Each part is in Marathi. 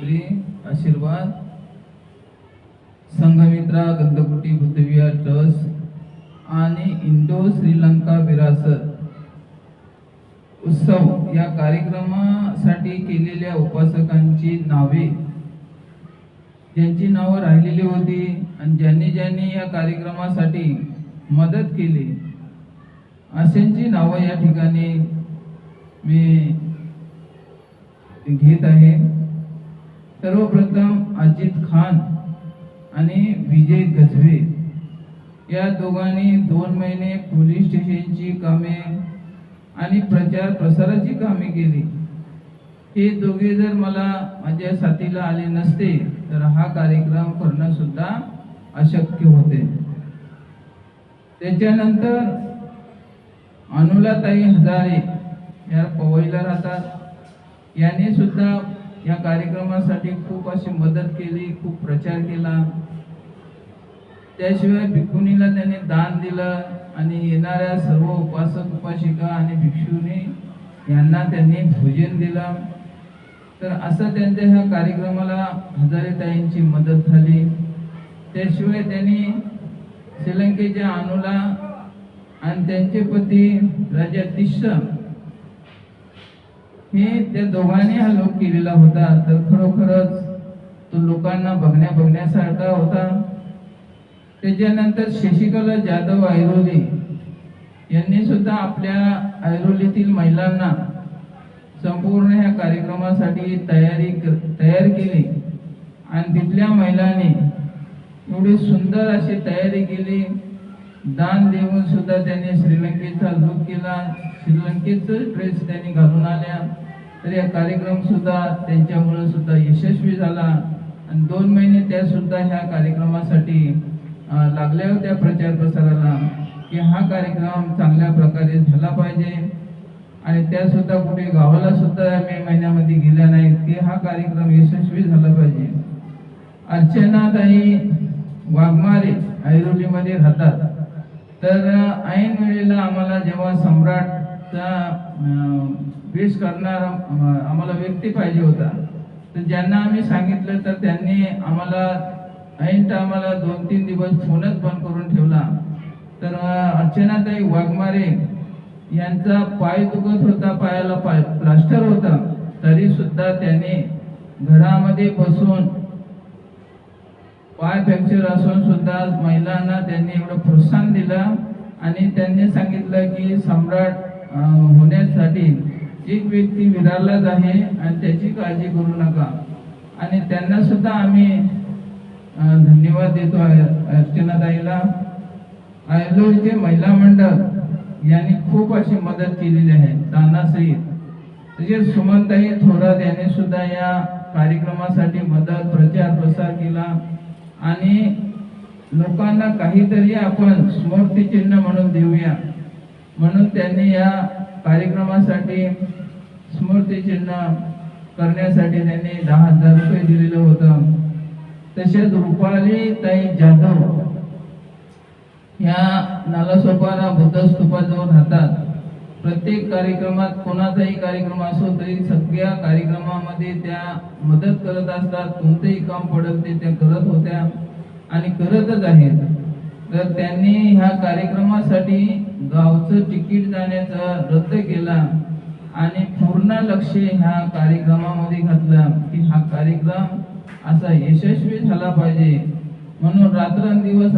गायत्री आशीर्वाद संघमित्रा गंधकुटी बुद्धविहार ट्रस्ट आणि इंडो श्रीलंका विरासत उत्सव या कार्यक्रमासाठी केलेल्या उपासकांची नावे, ज्यांची नावं राहिलेली होती आणि ज्यांनी या कार्यक्रमासाठी मदत केली, अशांची नावं या ठिकाणी मी घेत आहे. सर्वप्रथम अजित खान आणि विजय गजवे या दोघांनी 2 महिने पोलीस स्टेशनची कामे आणि प्रचार प्रसाराची कामे केली. हे दोघे जर मला माझ्या साथीला आले नसते तर हा कार्यक्रम करणं सुद्धा अशक्य होते. त्याच्यानंतर अनुलाताई हजारे या पवईला राहतात. यांनी सुद्धा या कार्यक्रमासाठी खूप अशी मदत केली, खूप प्रचार केला. त्याशिवाय भिक्खुनीला त्यांनी दान दिलं आणि येणाऱ्या सर्व उपासक उपासिका आणि भिक्षुनी यांना त्यांनी भोजन दिलं. तर असं त्यांच्या ह्या कार्यक्रमाला हजारेताईंची मदत झाली. त्याशिवाय त्यांनी श्रीलंकेच्या अनुला आणि त्यांचे पती राजा तिस्सा हे त्या दोघांनी हा लोक केलेला होता. तर खरोखरच तो लोकांना बघण्यासारखा होता. त्याच्यानंतर शशिकला जाधव ऐरोली यांनी सुद्धा आपल्या ऐरोलीतील महिलांना संपूर्ण ह्या कार्यक्रमासाठी तयार केली आणि तिथल्या महिलांनी एवढी सुंदर अशी तयारी केली. दान देऊन सुद्धा त्यांनी श्रीलंकेचा लूक केला, श्रीलंकेचं ड्रेस त्यांनी घालून आल्या. तर या कार्यक्रम सुद्धा त्यांच्यामुळे सुद्धा यशस्वी झाला आणि 2 महिने त्या सुद्धा ह्या कार्यक्रमासाठी लागल्या होत्या प्रचार प्रसाराला की हा कार्यक्रम चांगल्या प्रकारे झाला पाहिजे. आणि त्या सुद्धा कुठे गावाला सुद्धा मे महिन्यामध्ये गेल्या नाहीत की हा कार्यक्रम यशस्वी झाला पाहिजे. अर्चनाताई वाघमारे ऐरोलीमध्ये राहतात. तर ऐन वेळेला आम्हाला जेव्हा सम्राटचा वेश करणारा आम्हाला व्यक्ती पाहिजे होता, तर ज्यांना आम्ही सांगितलं तर त्यांनी आम्हाला ऐन टायमाला 2-3 दिवस फोनच बंद करून ठेवला. तर अर्चनाताई वाघमारे यांचा पाय दुखत होता, पायाला प्लास्टर होता, तरी सुद्धा त्यांनी घरामध्ये बसून पाय फ्रॅक्चर असून सुद्धा महिलांना त्यांनी एवढं प्रोत्साहन दिलं आणि त्यांनी सांगितलं की सम्राट होण्यासाठी एक व्यक्ती विरारलाच आहे आणि त्याची काळजी करू नका. आणि त्यांना सुद्धा आम्ही धन्यवाद देतो अर्चनाताईला. ऐरोलीचे महिला मंडळ यांनी खूप अशी मदत केलेली आहे दानासहित. तसेच सुमनताई थोरात यांनी सुद्धा या कार्यक्रमासाठी मदत प्रचार प्रसार केला आणि लोकांना काहीतरी आपण स्मृतिचिन्ह म्हणून देऊया म्हणून त्यांनी या कार्यक्रमासाठी स्मृतिचिन्ह करण्यासाठी त्यांनी 10,000 रुपये दिलेलं होतं. तसेच रुपाली ताई जाधव या नालासोपारा बुद्ध स्तूपाजवळ राहतात. प्रत्येक कार्यक्रमात कोणाचाही कार्यक्रम असो तरी सगळ्या कार्यक्रमामध्ये त्या मदत करत असतात. कोणतेही काम पडत ते त्या करत होत्या आणि करतच आहेत. तर त्यांनी ह्या कार्यक्रमासाठी गावचं तिकीट जाण्याचं रद्द केला आणि पूर्ण लक्ष ह्या कार्यक्रमामध्ये घातलं की हा कार्यक्रम असा यशस्वी झाला पाहिजे. म्हणून रात्रंदिवस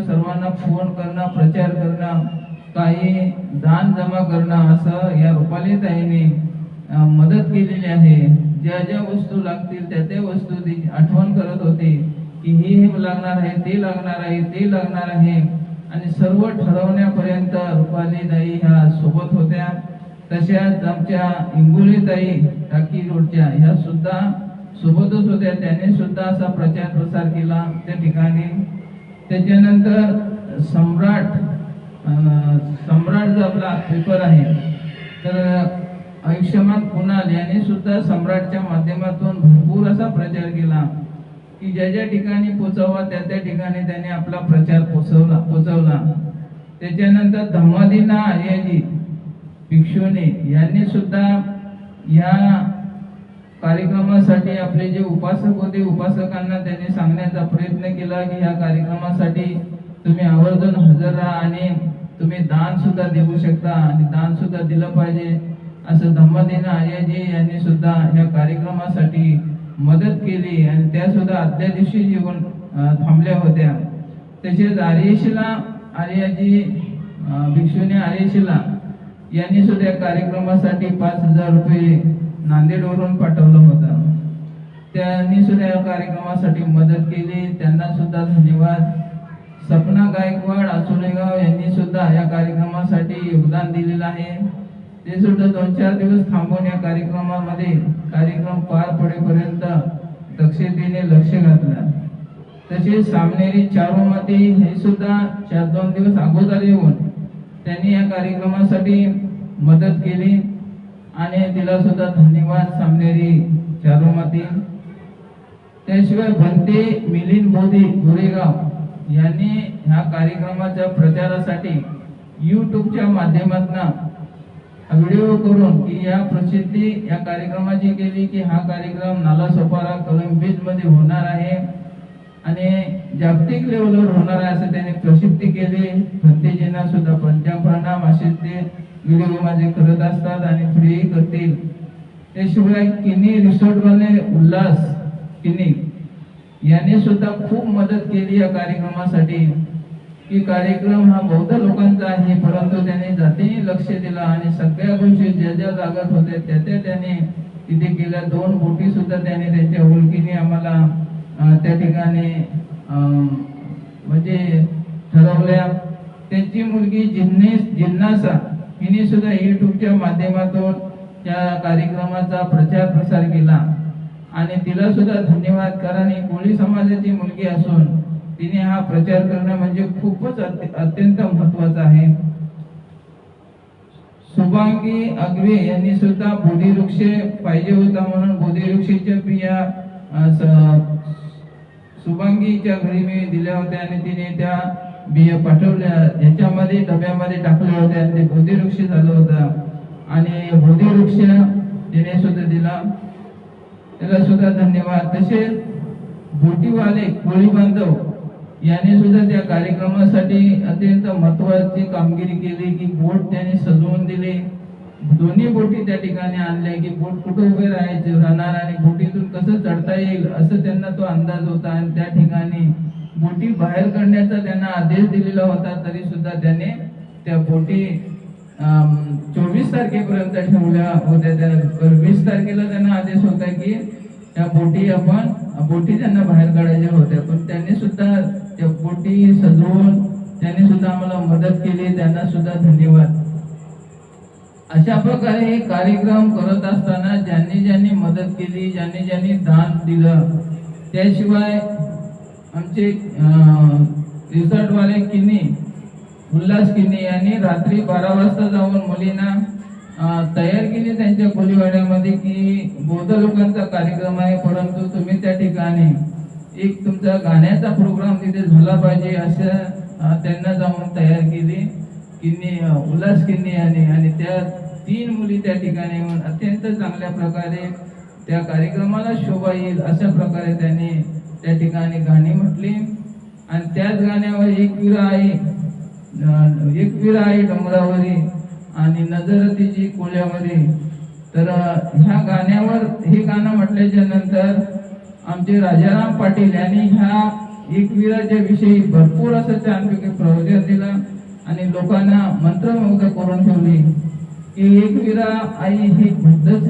सर्वांना फोन करणं, प्रचार करणं, काही दान जमा करणं, असं या रुपालीताईंनी मदत केलेली आहे. ज्या वस्तू लागतील त्या वस्तू ती आठवण करत होती की हे लागणार आहे, ते लागणार आहे, ते लागणार आहे आणि सर्व ठरवण्यापर्यंत रुपालीताई ह्या सोबत होत्या. तशाच आमच्या इंगोलीताई टाकी रोडच्या ह्या सुद्धा सोबतच होत्या. त्यांनी सुद्धा असा प्रचार प्रसार केला त्या ठिकाणी. त्याच्यानंतर सम्राट जो आपला पेपर आहे तर आयुष्यमान कुणाल यांनी सुद्धा सम्राटच्या माध्यमातून भरपूर असा प्रचार केला की ज्या ठिकाणी पोचवा त्या ठिकाणी त्यांनी आपला प्रचार पोचवला. त्याच्यानंतर धम्मादीना आर्याजी भिक्षुनी यांनी सुद्धा या कार्यक्रमासाठी आपले जे उपासक होते उपासकांना त्यांनी सांगण्याचा प्रयत्न केला की ह्या कार्यक्रमासाठी तुम्ही आवर्जून हजर राहा आणि तुम्ही दान सुद्धा देऊ शकता आणि दान सुद्धा दिलं पाहिजे असं धम्मदिन आर्यजी यांनी सुद्धा या कार्यक्रमासाठी मदत केली आणि त्या सुद्धा आदल्या दिवशी येऊन थांबल्या होत्या. तसेच आर्यशिला आर्यजी भिक्षुनी आर्यशिला यांनी सुद्धा या कार्यक्रमासाठी 5,000 रुपये नांदेडवरून पाठवलं होतं. त्यांनी सुद्धा या कार्यक्रमासाठी मदत केली, त्यांना सुद्धा धन्यवाद. सपना गायकवाड आचुलेगाव यांनी सुद्धा या कार्यक्रमासाठी योगदान दिलेलं आहे. ते सुद्धा 2-4 दिवस थांबून या कार्यक्रमामध्ये कार्यक्रम पार पडेपर्यंत दक्षतेने लक्ष घातलं. तसेच सामनेरी चारुमती हे सुद्धा 4-2 दिवस अगोदर येऊन त्यांनी या कार्यक्रमासाठी मदत केली आणि तिला सुद्धा धन्यवाद सामनेरी चारुमती. त्याशिवाय भंते मिलिंद बोधी गोरेगाव यांनी ह्या कार्यक्रमाच्या प्रचारासाठी यूट्यूबच्या माध्यमातून व्हिडिओ करून की या प्रसिद्धी या कार्यक्रमाची केली की हा कार्यक्रम नालासोपारा कलम बीच मध्ये होणार आहे आणि जागतिक लेवलवर होणार आहे असं त्यांनी प्रसिद्धी केली. भंतेजींना सुद्धा प्रणाम असे ते व्हिडिओ माझे करत असतात आणि पुढेही करतील. त्याशिवाय किनी रिसॉर्टवाले उल्हास किनी यांनी सुद्धा खूप मदत केली या कार्यक्रमासाठी की कार्यक्रम हा बौद्ध लोकांचा आहे परंतु त्यांनी जातीने लक्ष दिलं आणि सगळ्या गोष्टी ज्या ज्या जागत होत्या त्या त्यांनी तिथे केल्या. 2 बोटी सुद्धा त्यांनी त्यांच्या ओळखीने आम्हाला त्या ठिकाणी म्हणजे ठरवल्या. त्यांची मुलगी जिन्नासा हिने सुद्धा यूट्यूबच्या माध्यमातून त्या कार्यक्रमाचा प्रचार प्रसार केला आणि तिला सुद्धा धन्यवाद. कारण ही कोळी समाजाची मुलगी असून तिने हा प्रचार करणं म्हणजे खूपच अत्यंत महत्वाचं आहे. शुभांगी अगवे यांनी सुद्धा बोधिवृक्ष पाहिजे होता म्हणून बोधिवृक्षाच्या बिया शुभांगीच्या घरी मी दिल्या होत्या आणि तिने त्या बिया पाठवल्या, याच्यामध्ये डब्यामध्ये टाकल्या होत्या आणि ते बोधिवृक्ष झालं होतं आणि बोधिवृक्ष तिने सुद्धा दिला, त्याला सुद्धा धन्यवाद. तसेच बोटीवाले कोळी बांधव यांनी सुद्धा त्या कार्यक्रमासाठी अत्यंत महत्वाची कामगिरी केली की बोट त्यांनी सजवून दिली. 2 बोटी त्या ठिकाणी आणल्या की बोट कुठे उभे राहणार आणि बोटीतून कसं चढता येईल असं त्यांना तो अंदाज होता आणि त्या ठिकाणी बोटी बाहेर काढण्याचा त्यांना आदेश दिलेला होता. तरी सुद्धा त्याने त्या बोटी 24 तारखेपर्यंत ठेवल्या होत्या. त्या 20 तारखेला त्यांना आदेश होता की त्या बोटी त्यांना बाहेर काढायच्या होत्या पण त्यांनी सुद्धा त्या बोटी सजवून त्यांनी सुद्धा आम्हाला मदत केली, त्यांना सुद्धा धन्यवाद. अशा प्रकारे हे कार्यक्रम करत असताना ज्यांनी मदत केली, ज्यांनी दान दिलं, त्याशिवाय आमचे रिसॉर्टवाले किनी उल्हास किनी यांनी रात्री 12 वाजता जाऊन मुलींना तयार केली त्यांच्या कोलीवाड्यामध्ये की बौद्ध लोकांचा कार्यक्रम आहे परंतु तुम्ही त्या ठिकाणी एक तुमचा गाण्याचा प्रोग्राम तिथे झाला पाहिजे असं त्यांना जाऊन तयार केली किन्नी उल्हास किन्नी आणि त्या 3 मुली त्या ठिकाणी येऊन अत्यंत चांगल्या प्रकारे त्या कार्यक्रमाला शोभा येईल अशा प्रकारे त्यांनी त्या ठिकाणी गाणी म्हटली आणि त्याच गाण्यावर एक विरा आई डोंगरावरी आणि नजरतीची कोल्यामध्ये. तर ह्या गाण्यावर हे गाणं म्हटल्याच्या नंतर आमचे राजाराम पाटील यांनी ह्या एकविराच्या विषयी भरपूर असं छानपैकी प्रवचन दिलं आणि लोकांना मंत्रमुग्ध करून ठेवली की एकविरा आई ही बुद्धच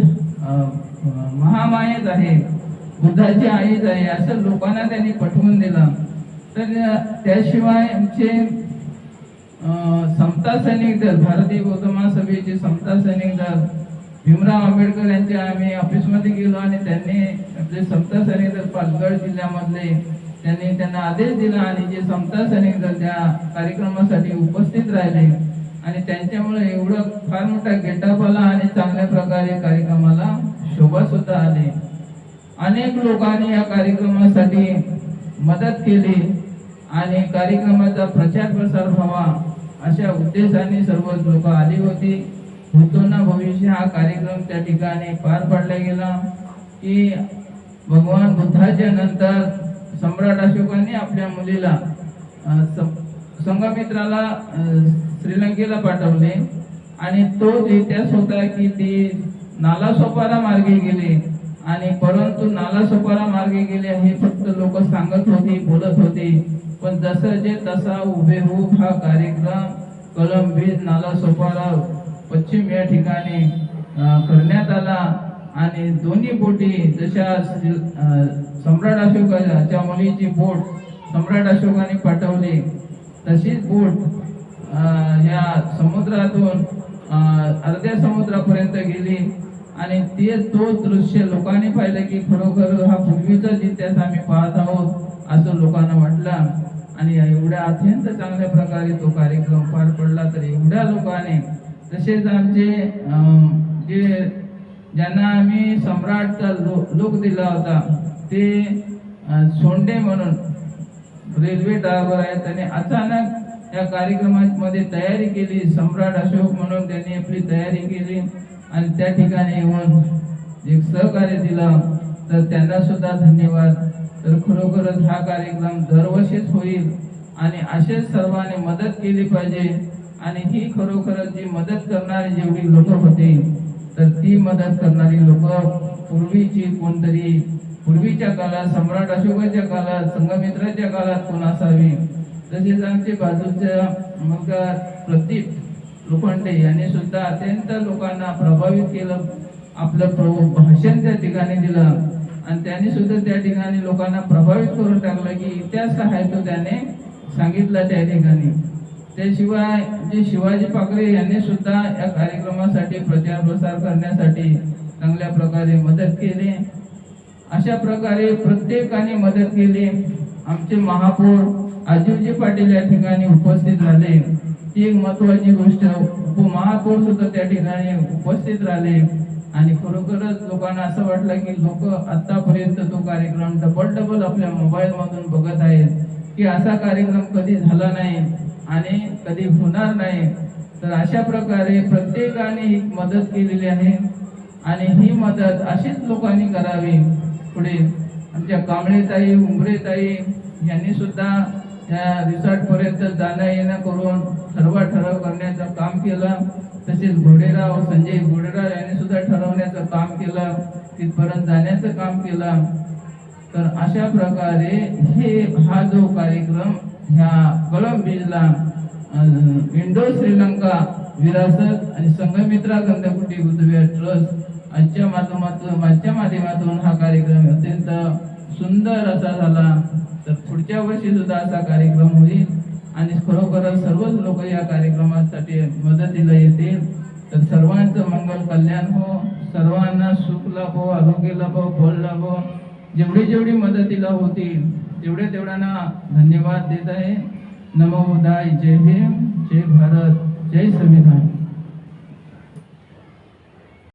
महामायेच आहे, बुद्धाची आईच आहे असं लोकांना त्यांनी पटवून दिलं. तर त्याशिवाय आमचे समता सैनिक दल भारतीय बौद्ध महासभेचे समता सैनिक दल भीमराव आंबेडकर यांच्या आम्ही ऑफिसमध्ये गेलो आणि त्यांनी आपले समता सैनिक दल पालघर जिल्ह्यामधले त्यांना आदेश दिला आणि जे समता सैनिक दल त्या कार्यक्रमासाठी उपस्थित राहिले आणि त्यांच्यामुळे एवढं फार मोठा गेटअप आला आणि चांगल्या प्रकारे कार्यक्रमाला शोभा सुद्धा आली. अनेक लोकांनी या कार्यक्रमासाठी मदत केली आणि कार्यक्रमाचा प्रचार प्रसार व्हावा अशा उद्देशाने सर्व लोक आली होती. भूतो ना भविष्य हा कार्यक्रम त्या ठिकाणी पार पाडला गेला. की भगवान बुद्धाच्या नंतर सम्राट अशोकाने आपल्या मुलीला संघमित्राला श्रीलंकेला पाठवले आणि तोच इतिहास होता की ती नालासोपारा मार्गे गेले आणि परंतु नालासोपारा मार्गे गेले हे फक्त लोक सांगत होते, बोलत होते, पण जसं जे तसा हुबेहूब हा कार्यक्रम कलम 20 नालासोपारा पश्चिम या ठिकाणी करण्यात आला आणि दोन्ही बोटी जशा सम्राट अशोकाच्या मुलीची बोट सम्राट अशोकाने पाठवली तशीच बोट या समुद्रातून अर्ध्या समुद्रापर्यंत गेली आणि तो दृश्य लोकांनी पाहिलं की खरोखर हा पूर्वीचा इतिहास आम्ही पाहत आहोत असं लोकांना वाटलं आणि एवढ्या अत्यंत चांगल्या प्रकारे तो कार्यक्रम पार पडला. तर एवढ्या लोकांनी तसेच आमचे जे ज्यांना आम्ही सम्राटचा लोक दिला होता ते सोंडे म्हणून रेल्वे ड्रायव्हर आहेत, त्यांनी अचानक या कार्यक्रमामध्ये तयारी केली. सम्राट अशोक म्हणून त्यांनी आपली तयारी केली आणि त्या ठिकाणी येऊन एक सहकार्य दिलं, तर त्यांना सुद्धा धन्यवाद. तर खरोखरच हा कार्यक्रम दरवर्षीच होईल आणि असेच सर्वांनी मदत केली पाहिजे आणि ही खरोखरच जी मदत करणारी जेवढी लोक होते तर ती मदत करणारी लोक पूर्वीची कोणतरी पूर्वीच्या काळात सम्राट अशोकाच्या काळात संघमित्राच्या काळात कोण असावी. तसेच आमचे बाजूच्या मुलगा प्रदीप लोखंडे यांनी सुद्धा अत्यंत लोकांना प्रभावित केलं, आपलं भाषण त्या ठिकाणी दिलं आणि त्यांनी सुद्धा त्या ठिकाणी लोकांना प्रभावित करून टाकलं की इतिहास आहे तो त्याने सांगितला त्या ठिकाणी. त्याशिवाय जे शिवाजी पाकरे यांनी सुद्धा या कार्यक्रमासाठी प्रचार प्रसार करण्यासाठी चांगल्या प्रकारे मदत केली. अशा प्रकारे प्रत्येकाने मदत केली. आमचे महापौर अजिवजी पाटील या ठिकाणी उपस्थित झाले, ती एक महत्वाची गोष्ट. उपमहापौर सुद्धा त्या ठिकाणी उपस्थित राहिले आणि खरोखरच लोकांना असं वाटलं की लोक आतापर्यंत तो कार्यक्रम डबल आपल्या मोबाईल मधून बघत आहेत की असा कार्यक्रम कधी झाला नाही आणि कधी होणार नाही. तर अशा प्रकारे प्रत्येकाने ही मदत केलेली आहे आणि ही मदत अशीच लोकांनी करावी पुढे. आमच्या कांबळेताई उंबरेताई यांनी सुद्धा त्या रिसॉर्ट पर्यंत जाणं येणं करून ठराव करण्याचं काम केलं. तसेच घोडेराव संजय घोडेराव यांनी सुद्धा ठरवण्याचं काम केलं, तिथपर्यंत जाण्याचं काम केलं. तर अशा प्रकारे हा जो कार्यक्रम ह्या कलम 20ला इंडो श्रीलंका विरासत आणि संघमित्रा गंधकुटी बुद्धविहार ट्रस्ट आजच्या माध्यमातून हा कार्यक्रम अत्यंत सुंदर असा झाला. तर पुढच्या वर्षी सुद्धा असा कार्यक्रम होईल आणि खरोखरच सर्वच लोक या कार्यक्रमासाठी मदतीला येतील. तर सर्वांचं मंगल कल्याण हो, सर्वांना सुख लाभो, आरोग्य लाभो, बळ लाभो. जेवढी मदतीला होतील तेवढ्यांना धन्यवाद देत आहे. नमो बुद्धाय. जय भीम, जय भारत, जय संविधान.